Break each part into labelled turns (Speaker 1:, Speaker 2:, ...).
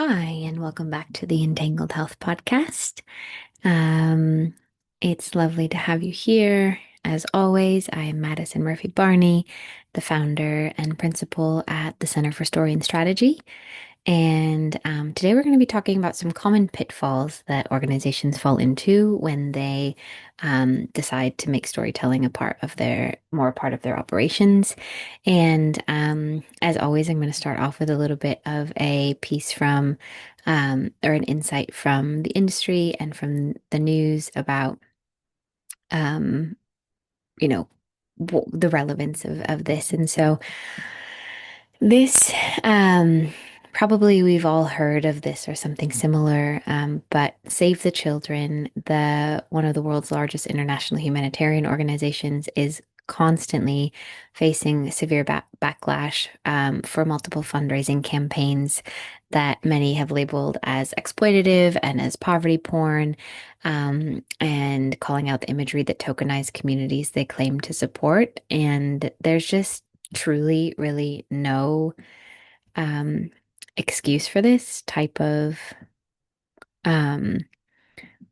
Speaker 1: Hi, and welcome back to the Entangled Health Podcast. Um, it's lovely to have you here. As always, I am Madison Murphy Barney, the founder and principal at the Center for Story and Strategy. And today we're going to be talking about some common pitfalls that organizations fall into when they decide to make storytelling a part of their operations. And as always, I'm going to start off with a little bit of a piece from or an insight from the industry and from the news about um, you know, the relevance of this. And so this, probably we've all heard of this or something similar, but Save the Children, the one of the world's largest international humanitarian organizations, is constantly facing severe backlash for multiple fundraising campaigns that many have labeled as exploitative and as poverty porn, and calling out the imagery that tokenize communities they claim to support. And there's just truly, really no um, excuse for this type of um,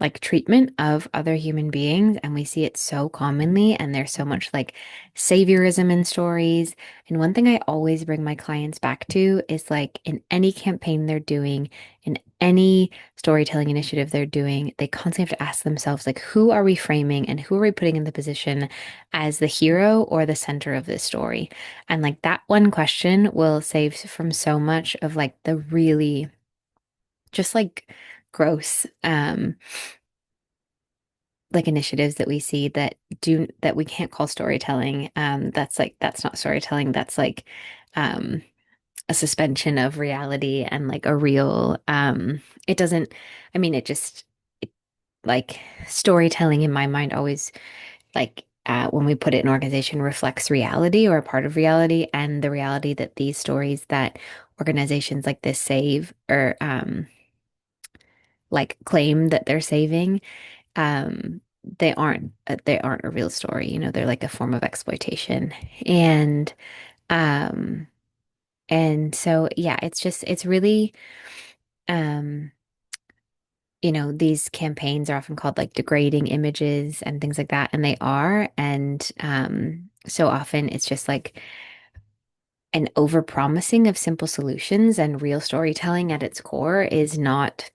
Speaker 1: like treatment of other human beings. And we see it so commonly. And there's so much like saviorism in stories. And one thing I always bring my clients back to is like in any campaign they're doing, in any storytelling initiative they're doing, they constantly have to ask themselves, like, who are we framing and who are we putting in the position as the hero or the center of this story? And like that one question will save from so much of like the really just like gross like initiatives that we see that we can't call storytelling. That's not storytelling. That's like um a suspension of reality and like a real it doesn't I mean it just it, like storytelling in my mind always like when we put it in organization reflects reality or a part of reality, and the reality that these stories that organizations like this save or like claim that they're saving, um they aren't a real story. They're like a form of exploitation. And um and so yeah, it's really um these campaigns are often called like degrading images and things like that, and they are. And so often it's just like an overpromising of simple solutions, and real storytelling at its core is not.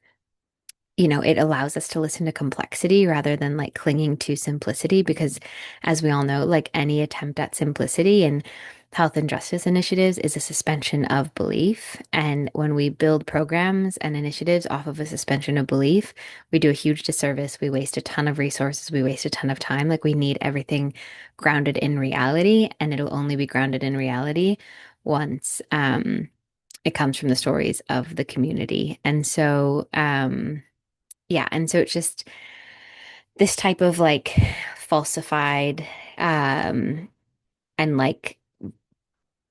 Speaker 1: It allows us to listen to complexity rather than like clinging to simplicity, because as we all know, like any attempt at simplicity and health and justice initiatives is a suspension of belief. And when we build programs and initiatives off of a suspension of belief, we do a huge disservice. We waste a ton of resources. We waste a ton of time. Like we need everything grounded in reality, and it'll only be grounded in reality once it comes from the stories of the community. And so, yeah, and so it's just this type of like falsified um and like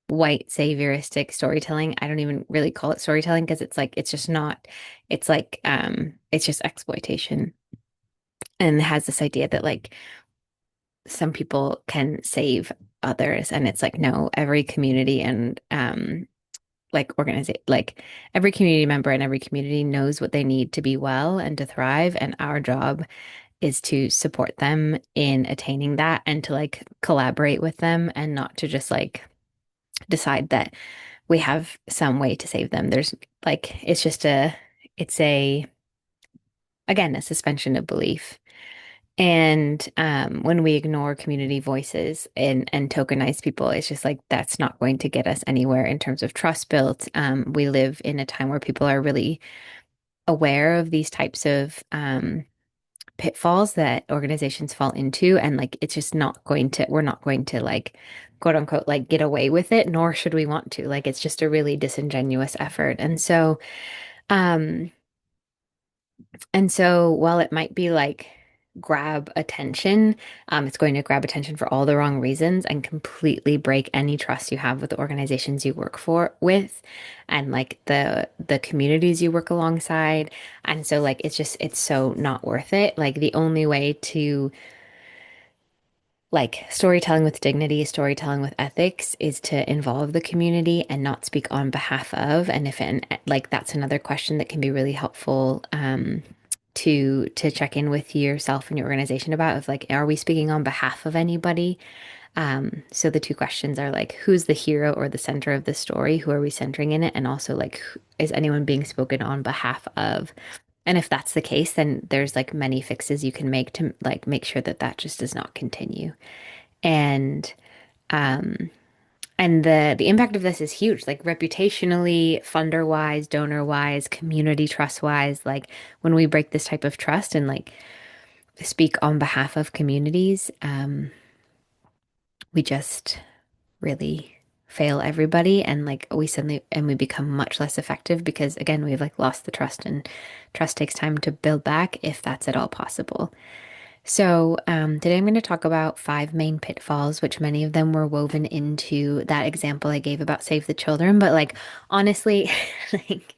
Speaker 1: white savioristic storytelling. I don't even really call it storytelling because it's like it's just not. It's like it's just exploitation, and it has this idea that like some people can save others, and it's like no, every community and like every community member and every community knows what they need to be well and to thrive, and our job is to support them in attaining that and to like collaborate with them, and not to just like decide that we have some way to save them. There's like it's a again a suspension of belief. And when we ignore community voices and tokenize people, it's just like that's not going to get us anywhere in terms of trust built. We live in a time where people are really aware of these types of pitfalls that organizations fall into, and like it's just not going to we're not going to like quote unquote like get away with it, nor should we want to. Like it's just a really disingenuous effort. Um and so while it might be like grab attention, it's going to grab attention for all the wrong reasons and completely break any trust you have with the organizations you work for with, and like the communities you work alongside. And so like it's so not worth it. Like the only way to like storytelling with dignity, storytelling with ethics is to involve the community and not speak on behalf of. And if and like that's another question that can be really helpful to check in with yourself and your organization about of like, are we speaking on behalf of anybody? So the two questions are like, who's the hero or the center of the story? Who are we centering in it? And also like, is anyone being spoken on behalf of? And if that's the case, then there's like many fixes you can make to like make sure that that just does not continue. And um and the impact of this is huge, like reputationally, funder wise, donor wise, community trust wise. Like when we break this type of trust and like speak on behalf of communities, we just really fail everybody and like we suddenly and we become much less effective because again we've like lost the trust and trust takes time to build back if that's at all possible. So, today I'm going to talk about five main pitfalls, which many of them were woven into that example I gave about Save the Children. But like, honestly, like,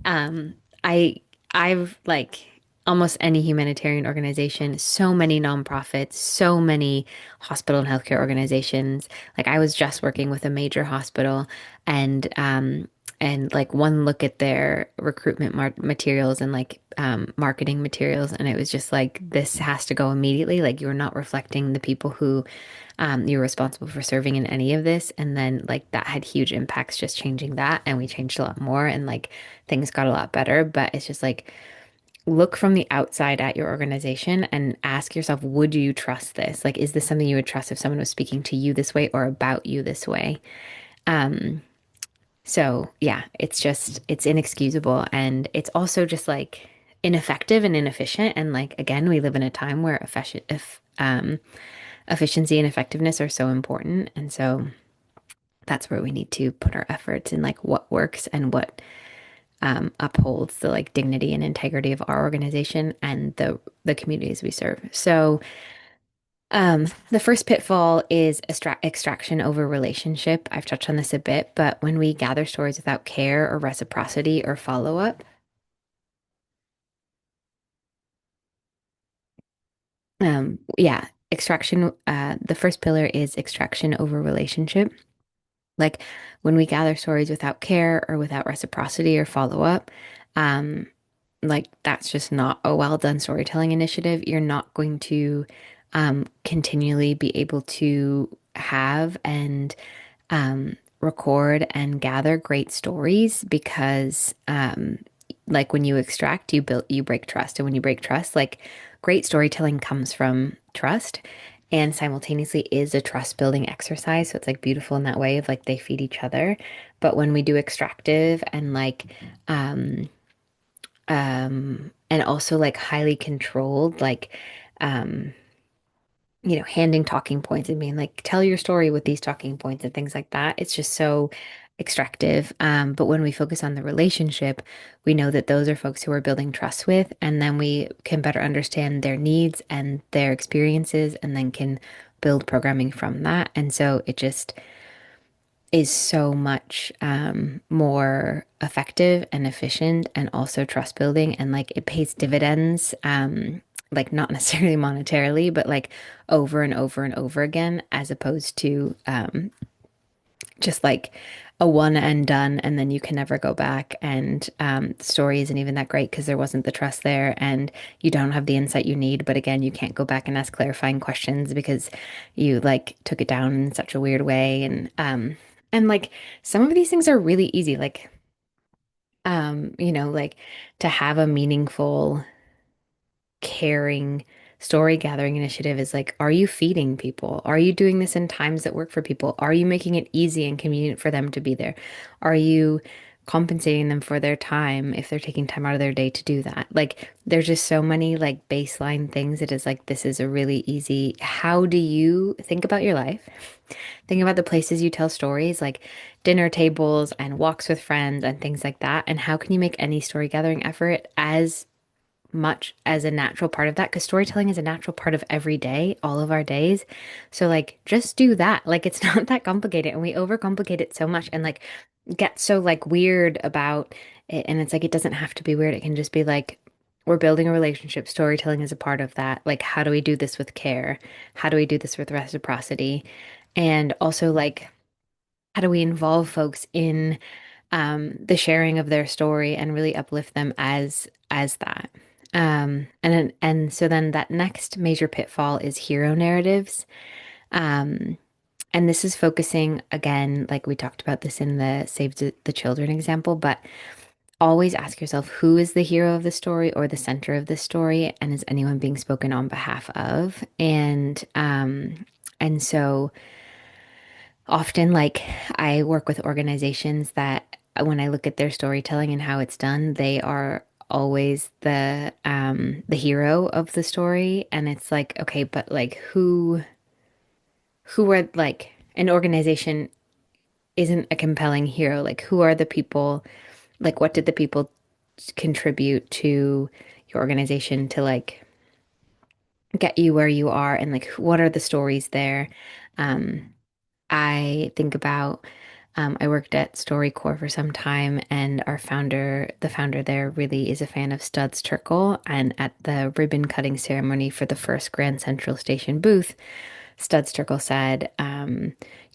Speaker 1: um, I, I've like almost any humanitarian organization, so many nonprofits, so many hospital and healthcare organizations. Like, I was just working with a major hospital, and like one look at their recruitment materials and like marketing materials, and it was just like this has to go immediately. Like you're not reflecting the people who you're responsible for serving in any of this. And then like that had huge impacts just changing that, and we changed a lot more, and like things got a lot better. But it's just like look from the outside at your organization and ask yourself, would you trust this? Like, is this something you would trust if someone was speaking to you this way or about you this way? Um, so yeah, it's just it's inexcusable and it's also just like ineffective and inefficient. And like again, we live in a time where efficiency and effectiveness are so important. And so that's where we need to put our efforts in like what works and what upholds the like dignity and integrity of our organization and the communities we serve. So the first pitfall is extraction over relationship. I've touched on this a bit, but when we gather stories without care or reciprocity or follow up, yeah, extraction, the first pillar is extraction over relationship. Like when we gather stories without care or without reciprocity or follow up, um, like that's just not a well done storytelling initiative. You're not going to continually be able to have and record and gather great stories because like when you extract, you break trust. And when you break trust, like great storytelling comes from trust and simultaneously is a trust building exercise. So it's like beautiful in that way of like they feed each other. But when we do extractive and like and also like highly controlled, like um handing talking points and being like, tell your story with these talking points and things like that. It's just so extractive. But when we focus on the relationship, we know that those are folks who we're building trust with, and then we can better understand their needs and their experiences, and then can build programming from that. And so it just is so much more effective and efficient and also trust building and like it pays dividends like not necessarily monetarily but like over and over and over again as opposed to just like a one and done and then you can never go back and the story isn't even that great because there wasn't the trust there and you don't have the insight you need but again you can't go back and ask clarifying questions because you like took it down in such a weird way and like some of these things are really easy like like to have a meaningful caring story gathering initiative is like, are you feeding people? Are you doing this in times that work for people? Are you making it easy and convenient for them to be there? Are you compensating them for their time if they're taking time out of their day to do that? Like, there's just so many like baseline things. It is like, this is a really easy, how do you think about your life? Think about the places you tell stories, like dinner tables and walks with friends and things like that. And how can you make any story gathering effort as much as a natural part of that because storytelling is a natural part of every day, all of our days. So like just do that. Like it's not that complicated and we overcomplicate it so much and like get so like weird about it and it's like it doesn't have to be weird. It can just be like we're building a relationship. Storytelling is a part of that. Like, how do we do this with care? How do we do this with reciprocity? And also, like, how do we involve folks in the sharing of their story and really uplift them as that? And so then that next major pitfall is hero narratives. Um, and this is focusing again, like we talked about this in the Save the Children example, but always ask yourself who is the hero of the story or the center of the story, and is anyone being spoken on behalf of? And so often, like I work with organizations that when I look at their storytelling and how it's done, they are always the hero of the story, and it's like, okay, but like who are like an organization isn't a compelling hero. Like, who are the people? Like, what did the people contribute to your organization to like get you where you are? And like, what are the stories there? Um, I think about, I worked at StoryCorps for some time, and the founder there really is a fan of Studs Terkel. And at the ribbon cutting ceremony for the first Grand Central Station booth, Studs Terkel said,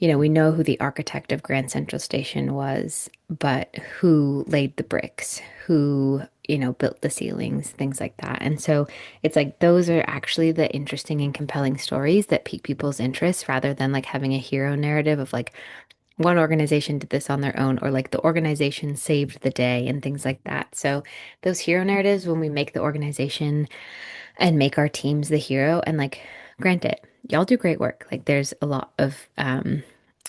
Speaker 1: we know who the architect of Grand Central Station was, but who laid the bricks, who, built the ceilings, things like that. And so it's like those are actually the interesting and compelling stories that pique people's interest rather than like having a hero narrative of like one organization did this on their own or like the organization saved the day and things like that. So those hero narratives, when we make the organization and make our teams the hero. And like, granted, y'all do great work. Like, there's a lot of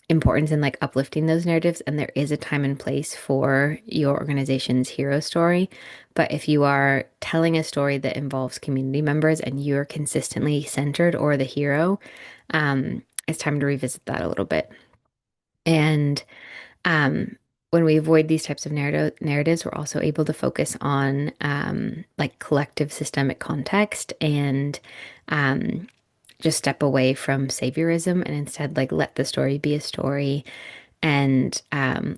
Speaker 1: importance in like uplifting those narratives, and there is a time and place for your organization's hero story. But if you are telling a story that involves community members and you're consistently centered or the hero, it's time to revisit that a little bit. And um, when we avoid these types of narratives, we're also able to focus on like collective systemic context and um, just step away from saviorism and instead like let the story be a story and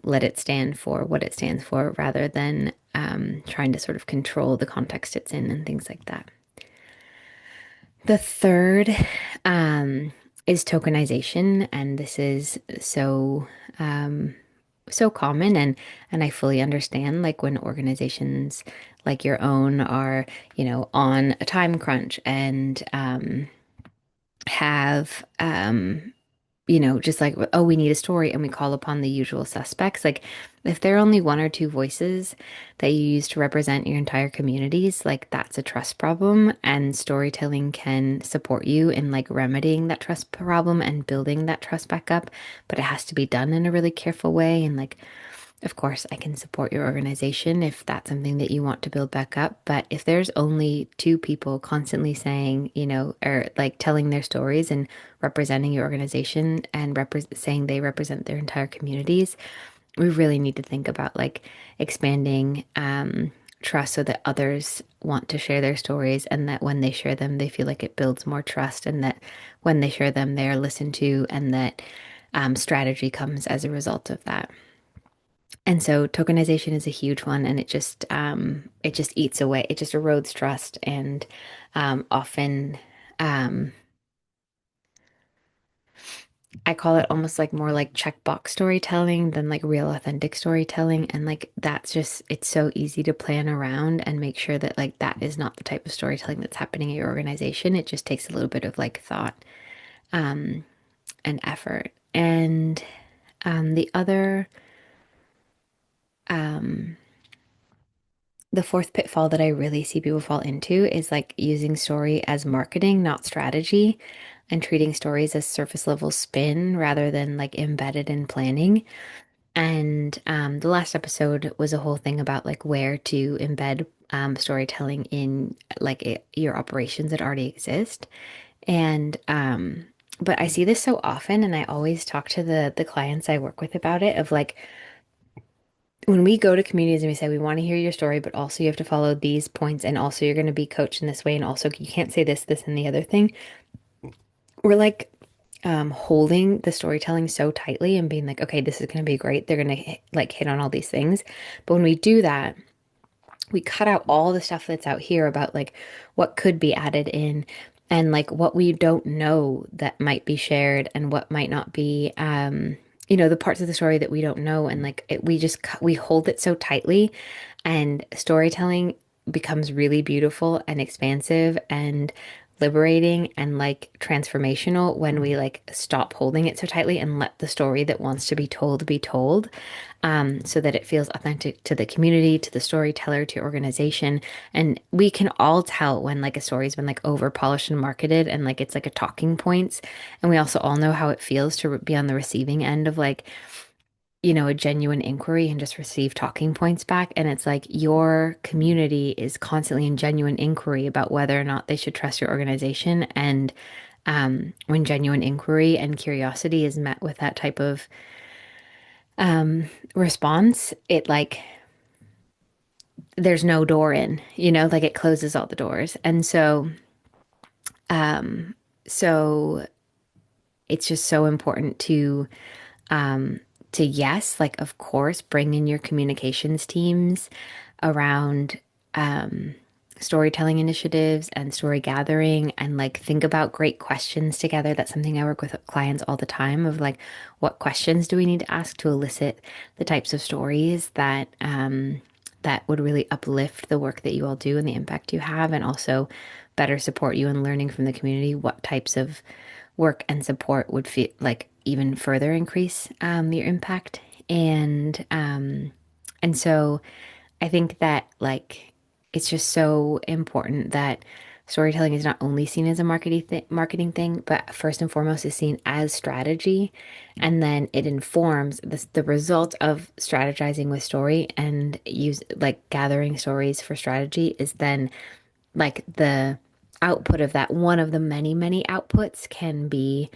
Speaker 1: let it stand for what it stands for rather than trying to sort of control the context it's in and things like that. The third is tokenization, and this is so common, and I fully understand like when organizations like your own are, on a time crunch and have just like, oh, we need a story, and we call upon the usual suspects. Like, if there are only one or two voices that you use to represent your entire communities, like that's a trust problem, and storytelling can support you in like remedying that trust problem and building that trust back up. But it has to be done in a really careful way. And like, of course, I can support your organization if that's something that you want to build back up. But if there's only two people constantly saying, or like telling their stories and representing your organization and saying they represent their entire communities, we really need to think about like expanding trust so that others want to share their stories, and that when they share them, they feel like it builds more trust, and that when they share them, they are listened to, and that strategy comes as a result of that. And so tokenization is a huge one, and it just eats away, it just erodes trust, and often um, I call it almost like more like checkbox storytelling than like real authentic storytelling. And like that's just it's so easy to plan around and make sure that like that is not the type of storytelling that's happening at your organization. It just takes a little bit of like thought um, and effort. And um, the fourth pitfall that I really see people fall into is like using story as marketing, not strategy, and treating stories as surface level spin rather than like embedded in planning. And the last episode was a whole thing about like where to embed storytelling in like your operations that already exist. And but I see this so often, and I always talk to the clients I work with about it of like when we go to communities and we say we want to hear your story, but also you have to follow these points, and also you're going to be coached in this way, and also you can't say this, this, and the other thing. We're like holding the storytelling so tightly and being like, okay, this is going to be great. They're going to like hit on all these things. But when we do that, we cut out all the stuff that's out here about like what could be added in and like what we don't know that might be shared and what might not be the parts of the story that we don't know and like we just we hold it so tightly and storytelling becomes really beautiful and expansive and liberating and like transformational when we like stop holding it so tightly and let the story that wants to be told, so that it feels authentic to the community, to the storyteller, to your organization. And we can all tell when like a story's been like over polished and marketed and like it's like a talking points. And we also all know how it feels to be on the receiving end of like, a genuine inquiry and just receive talking points back. And it's like your community is constantly in genuine inquiry about whether or not they should trust your organization. And when genuine inquiry and curiosity is met with that type of response, it like there's no door in, like it closes all the doors. And so it's just so important um, yes, like of course, bring in your communications teams around um, storytelling initiatives and story gathering and like think about great questions together. That's something I work with clients all the time of like, what questions do we need to ask to elicit the types of stories that would really uplift the work that you all do and the impact you have, and also better support you in learning from the community what types of work and support would feel like even further increase your impact. And so I think that like it's just so important that storytelling is not only seen as a marketing thing, but first and foremost is seen as strategy, and then it informs the result of strategizing with story and use like gathering stories for strategy is then like the output of that. One of the many, many outputs can be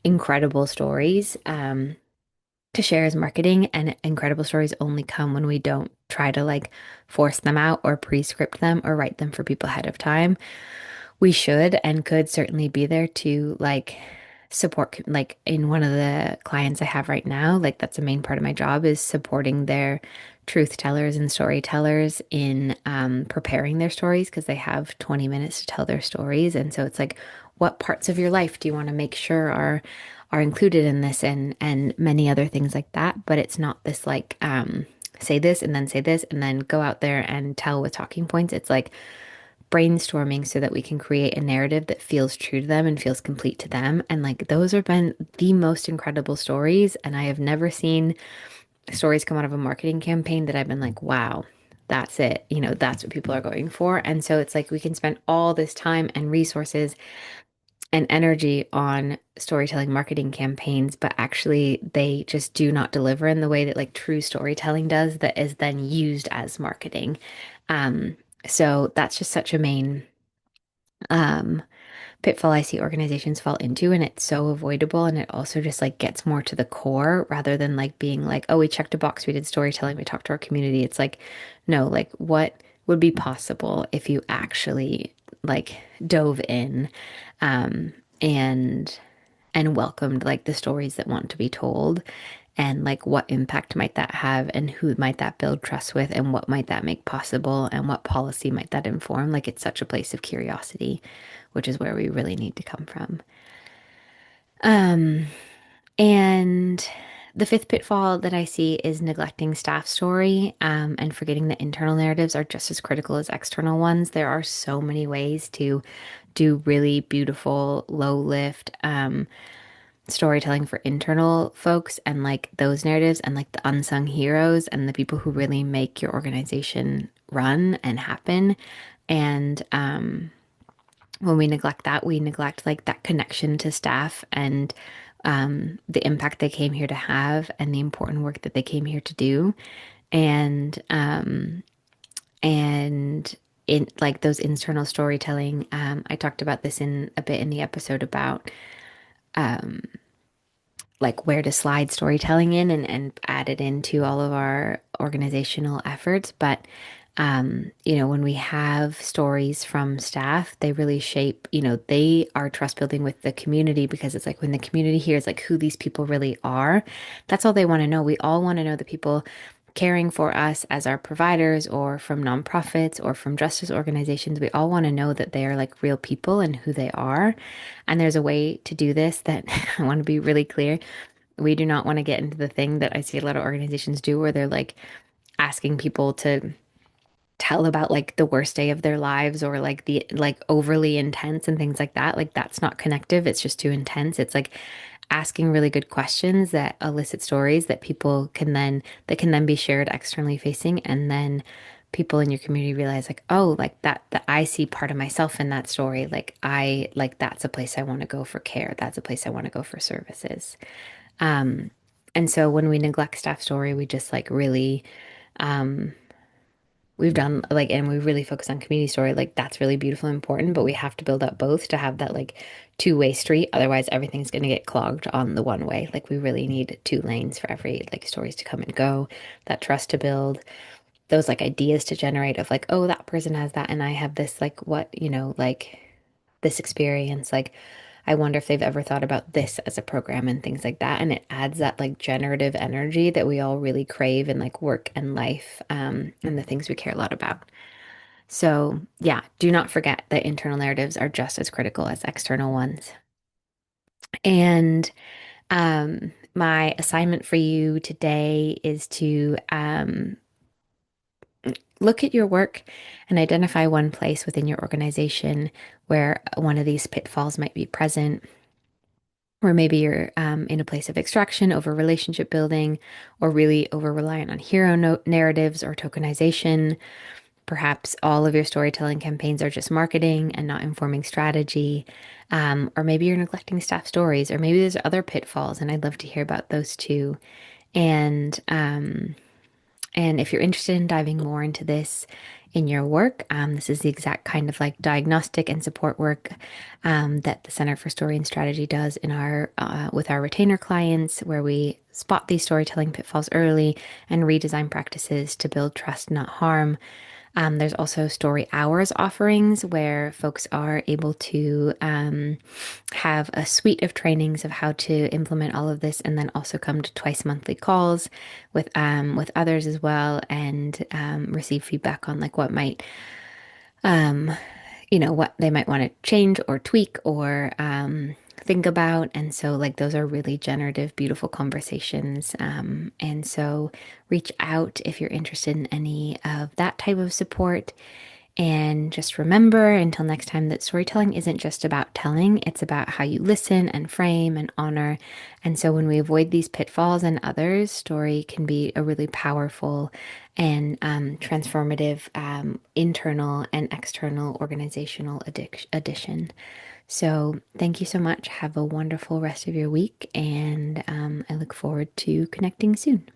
Speaker 1: incredible stories to share as marketing, and incredible stories only come when we don't try to like force them out or pre-script them or write them for people ahead of time. We should and could certainly be there to like support, like in one of the clients I have right now, like that's a main part of my job is supporting their truth tellers and storytellers in preparing their stories because they have 20 minutes to tell their stories. And so it's like, what parts of your life do you want to make sure are included in this, and many other things like that. But it's not this like say this and then say this and then go out there and tell with talking points. It's like brainstorming so that we can create a narrative that feels true to them and feels complete to them. And like those have been the most incredible stories. And I have never seen stories come out of a marketing campaign that I've been like, wow, that's it. That's what people are going for. And so it's like we can spend all this time and resources and energy on storytelling marketing campaigns, but actually they just do not deliver in the way that like true storytelling does, that is then used as marketing. Um, so that's just such a main um, pitfall I see organizations fall into, and it's so avoidable. And it also just like gets more to the core rather than like being like, oh, we checked a box, we did storytelling, we talked to our community. It's like, no, like what would be possible if you actually like dove in um, and welcomed like the stories that want to be told, and like what impact might that have and who might that build trust with and what might that make possible and what policy might that inform. Like it's such a place of curiosity, which is where we really need to come from. um and the fifth pitfall that I see is neglecting staff story, and forgetting that internal narratives are just as critical as external ones. There are so many ways to do really beautiful, low lift storytelling for internal folks, and like those narratives and like the unsung heroes and the people who really make your organization run and happen. And when we neglect that, we neglect like that connection to staff and the impact they came here to have and the important work that they came here to do. And in like those internal storytelling, I talked about this in a bit in the episode about like where to slide storytelling in and add it into all of our organizational efforts. But when we have stories from staff, they really shape, they are trust building with the community, because it's like when the community hears like who these people really are, that's all they want to know. We all want to know the people caring for us as our providers or from nonprofits or from justice organizations, we all want to know that they are like real people and who they are. And there's a way to do this that I want to be really clear. We do not want to get into the thing that I see a lot of organizations do where they're like asking people to tell about like the worst day of their lives or like the like overly intense and things like that. Like that's not connective. It's just too intense. It's like asking really good questions that elicit stories that people can then that can then be shared externally facing, and then people in your community realize like, oh, like that I see part of myself in that story. Like I like that's a place I want to go for care. That's a place I want to go for services. Um, and so when we neglect staff story, we just like really we've done like, and we really focus on community story. Like that's really beautiful and important, but we have to build up both to have that like two-way street. Otherwise, everything's going to get clogged on the one way. Like we really need two lanes for every like stories to come and go, that trust to build, those like ideas to generate of like, oh, that person has that, and I have this, like what, like this experience. Like I wonder if they've ever thought about this as a program and things like that. And it adds that like generative energy that we all really crave in like work and life, and the things we care a lot about. So, yeah, do not forget that internal narratives are just as critical as external ones. And my assignment for you today is to look at your work and identify one place within your organization where one of these pitfalls might be present. Or maybe you're in a place of extraction over relationship building, or really over reliant on hero narratives or tokenization. Perhaps all of your storytelling campaigns are just marketing and not informing strategy. Or maybe you're neglecting staff stories, or maybe there's other pitfalls, and I'd love to hear about those too. And and if you're interested in diving more into this in your work, this is the exact kind of like diagnostic and support work that the Center for Story and Strategy does in our with our retainer clients, where we spot these storytelling pitfalls early and redesign practices to build trust, not harm. There's also story hours offerings where folks are able to have a suite of trainings of how to implement all of this, and then also come to twice monthly calls with others as well, and receive feedback on like what might what they might want to change or tweak or think about. And so, like, those are really generative, beautiful conversations. And so, reach out if you're interested in any of that type of support. And just remember until next time that storytelling isn't just about telling, it's about how you listen and frame and honor. And so when we avoid these pitfalls and others, story can be a really powerful and transformative internal and external organizational addition. So thank you so much. Have a wonderful rest of your week, and I look forward to connecting soon.